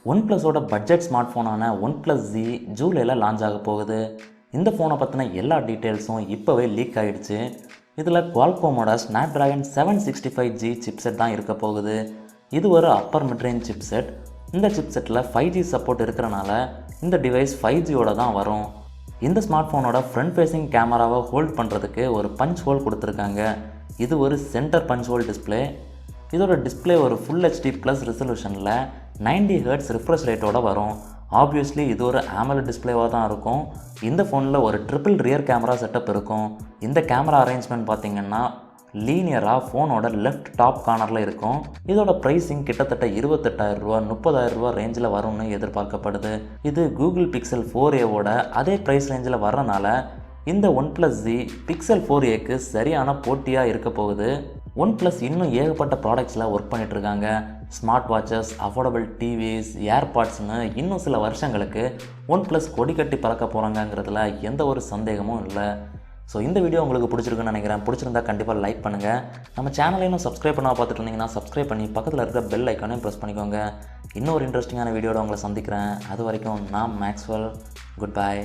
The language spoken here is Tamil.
ஒன்ப்ளஸோட பட்ஜெட் ஸ்மார்ட் ஃபோனான ஒன்ப்ளஸ் Z ஜூலையில் லான்ச் ஆக போகுது. இந்த ஃபோனை பற்றின எல்லா டீட்டெயில்ஸும் இப்போவே லீக் ஆகிடுச்சு. இதில் குவால்காமோட ஸ்னாப்டிராகன் 765G சிப்செட் தான் இருக்க போகுது. இது ஒரு அப்பர் மிட்ரேஞ்ச் சிப்செட். இந்த சிப்செட்டில் 5G சப்போர்ட் இருக்கிறனால இந்த டிவைஸ் 5Gயோட தான் வரும். இந்த ஸ்மார்ட் ஃபோனோட ஃப்ரண்ட் ஃபேஸிங் கேமராவை ஹோல்ட் பண்ணுறதுக்கு ஒரு பஞ்ச் ஹோல் கொடுத்துருக்காங்க. இது ஒரு சென்டர் பஞ்ச் ஹோல் டிஸ்பிளே. இதோட டிஸ்பிளே ஒரு ஃபுல் HD ப்ளஸ் ரெசல்யூஷனில் 90 Hz ரிஃப்ரெஷ் ரேட்டோட வரும். ஆப்வியஸ்லி இது ஒரு AMOLED டிஸ்பிளேவாக தான் இருக்கும். இந்த ஃபோனில் ஒரு ட்ரிபிள் ரியர் கேமரா செட்டப் இருக்கும். இந்த கேமரா அரேஞ்ச்மெண்ட் பார்த்திங்கன்னா லீனியராக ஃபோனோட லெஃப்ட் டாப் கார்னரில் இருக்கும். இதோட ப்ரைஸிங் கிட்டத்தட்ட 28,000 ரூபா 30,000 ரேஞ்சில் வரும்னு எதிர்பார்க்கப்படுது. இது கூகுள் பிக்சல் 4a அதே ப்ரைஸ் ரேஞ்சில் வர்றனால இந்த ஒன்ப்ளஸ் Z பிக்சல் 4aக்கு சரியான போட்டியாக இருக்க போகுது. ஒன்ப்ளஸ் இன்னும் ஏகப்பட்ட ப்ராடக்ட்ஸில் ஒர்க் பண்ணிகிட்ருக்காங்க. ஸ்மார்ட் வாட்சஸ், அஃபோர்டபுள் டிவிஸ், ஏர்பாட்ஸ்னு இன்னும் சில வருஷங்களுக்கு ஒன்ப்ளஸ் கொடி கட்டி பறக்க போகிறாங்கங்கிறதுல எந்த ஒரு சந்தேகமும் இல்லை. ஸோ இந்த வீடியோ உங்களுக்கு பிடிச்சிருக்குன்னு நினைக்கிறேன். பிடிச்சிருந்தா கண்டிப்பாக லைக் பண்ணுங்கள். நம்ம சேனலையும் சப்ஸ்கிரைப் பண்ணால் பார்த்துட்டு இருந்தீங்கன்னா சப்ஸ்கிரைப் பண்ணி பக்கத்தில் இருக்கிற பெல் ஐக்கானையும் ப்ரெஸ் பண்ணிக்கோங்க. இன்னொரு இன்ட்ரெஸ்டிங்கான வீடியோட உங்களை சந்திக்கிறேன். அது வரைக்கும் நான் மேக்ஸ்வெல். Good bye.